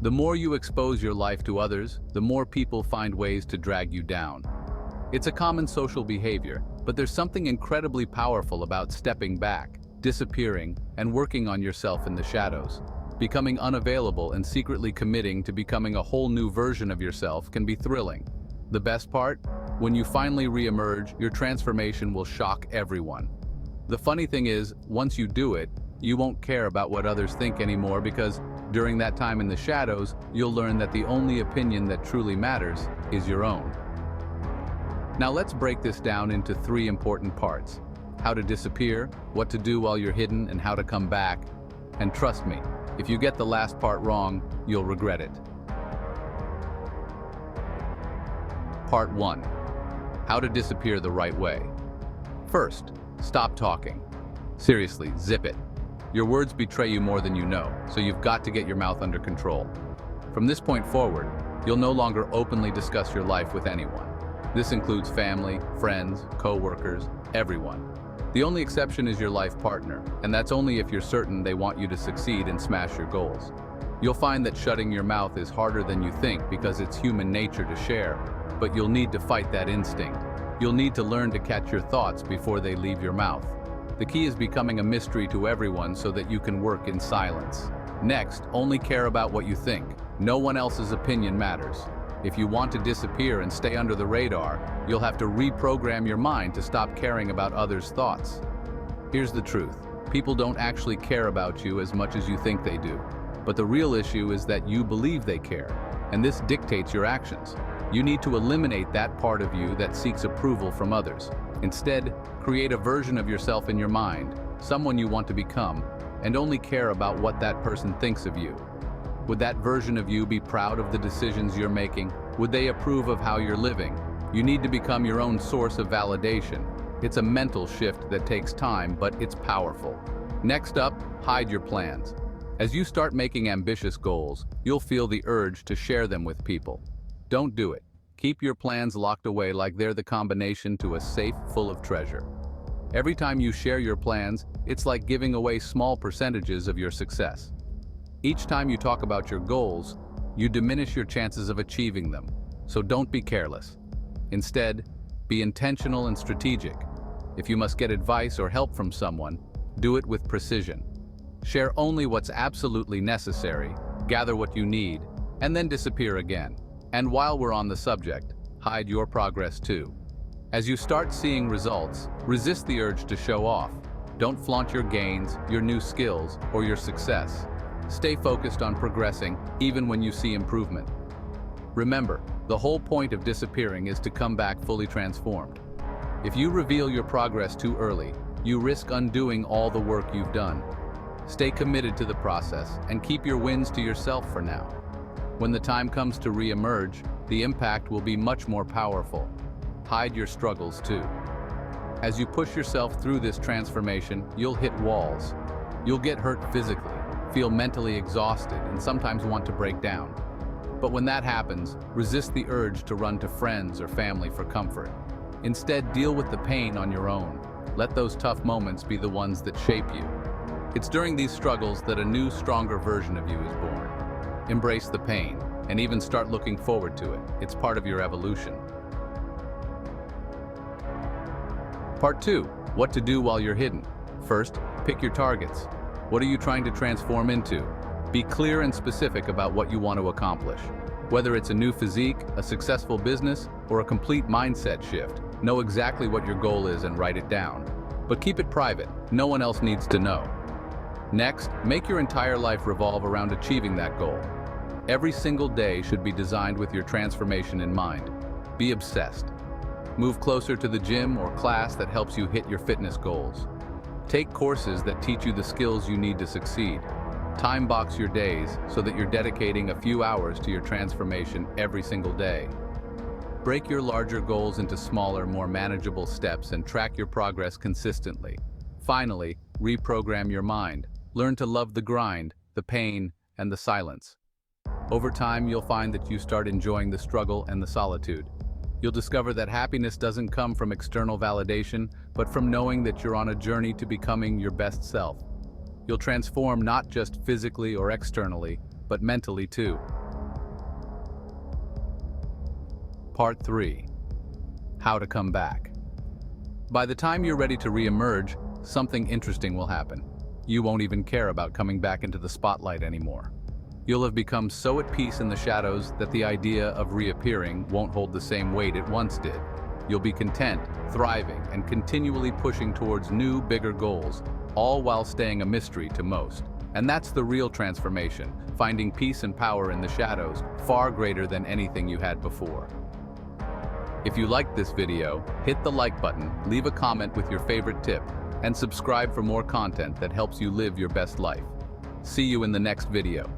The more you expose your life to others, the more people find ways to drag you down. It's a common social behavior, but there's something incredibly powerful about stepping back, disappearing, and working on yourself in the shadows. Becoming unavailable and secretly committing to becoming a whole new version of yourself can be thrilling. The best part? When you finally re-emerge, your transformation will shock everyone. The funny thing is, once you do it, you won't care about what others think anymore because during that time in the shadows, you'll learn that the only opinion that truly matters is your own. Now let's break this down into 3 important parts: how to disappear, what to do while you're hidden, and how to come back. And trust me, if you get the last part wrong, you'll regret it. Part 1. How to disappear the right way. First, stop talking. Seriously, zip it. Your words betray you more than you know, so you've got to get your mouth under control. From this point forward, you'll no longer openly discuss your life with anyone. This includes family, friends, co-workers, everyone. The only exception is your life partner, and that's only if you're certain they want you to succeed and smash your goals. You'll find that shutting your mouth is harder than you think because it's human nature to share, but you'll need to fight that instinct. You'll need to learn to catch your thoughts before they leave your mouth. The key is becoming a mystery to everyone so that you can work in silence. Next, only care about what you think. No one else's opinion matters. If you want to disappear and stay under the radar, you'll have to reprogram your mind to stop caring about others' thoughts. Here's the truth. People don't actually care about you as much as you think they do. But the real issue is that you believe they care, and this dictates your actions. You need to eliminate that part of you that seeks approval from others. Instead, create a version of yourself in your mind, someone you want to become, and only care about what that person thinks of you. Would that version of you be proud of the decisions you're making? Would they approve of how you're living? You need to become your own source of validation. It's a mental shift that takes time, but it's powerful. Next up, hide your plans. As you start making ambitious goals, you'll feel the urge to share them with people. Don't do it. Keep your plans locked away like they're the combination to a safe full of treasure. Every time you share your plans, it's like giving away small percentages of your success. Each time you talk about your goals, you diminish your chances of achieving them. So don't be careless. Instead, be intentional and strategic. If you must get advice or help from someone, do it with precision. Share only what's absolutely necessary, gather what you need, and then disappear again. And while we're on the subject, hide your progress too. As you start seeing results, resist the urge to show off. Don't flaunt your gains, your new skills, or your success. Stay focused on progressing, even when you see improvement. Remember, the whole point of disappearing is to come back fully transformed. If you reveal your progress too early, you risk undoing all the work you've done. Stay committed to the process and keep your wins to yourself for now. When the time comes to re-emerge, the impact will be much more powerful. Hide your struggles too. As you push yourself through this transformation, you'll hit walls. You'll get hurt physically, feel mentally exhausted, and sometimes want to break down. But when that happens, resist the urge to run to friends or family for comfort. Instead, deal with the pain on your own. Let those tough moments be the ones that shape you. It's during these struggles that a new, stronger version of you is born. Embrace the pain, and even start looking forward to it. It's part of your evolution. Part 2. What to do while you're hidden. First, pick your targets. What are you trying to transform into? Be clear and specific about what you want to accomplish. Whether it's a new physique, a successful business, or a complete mindset shift, know exactly what your goal is and write it down. But keep it private. No one else needs to know. Next, make your entire life revolve around achieving that goal. Every single day should be designed with your transformation in mind. Be obsessed. Move closer to the gym or class that helps you hit your fitness goals. Take courses that teach you the skills you need to succeed. Time box your days so that you're dedicating a few hours to your transformation every single day. Break your larger goals into smaller, more manageable steps and track your progress consistently. Finally, reprogram your mind. Learn to love the grind, the pain, and the silence. Over time, you'll find that you start enjoying the struggle and the solitude. You'll discover that happiness doesn't come from external validation, but from knowing that you're on a journey to becoming your best self. You'll transform not just physically or externally, but mentally too. Part 3. How to come back. By the time you're ready to re-emerge, something interesting will happen. You won't even care about coming back into the spotlight anymore. You'll have become so at peace in the shadows that the idea of reappearing won't hold the same weight it once did. You'll be content, thriving, and continually pushing towards new, bigger goals, all while staying a mystery to most. And that's the real transformation, finding peace and power in the shadows, far greater than anything you had before. If you liked this video, hit the like button, leave a comment with your favorite tip, and subscribe for more content that helps you live your best life. See you in the next video.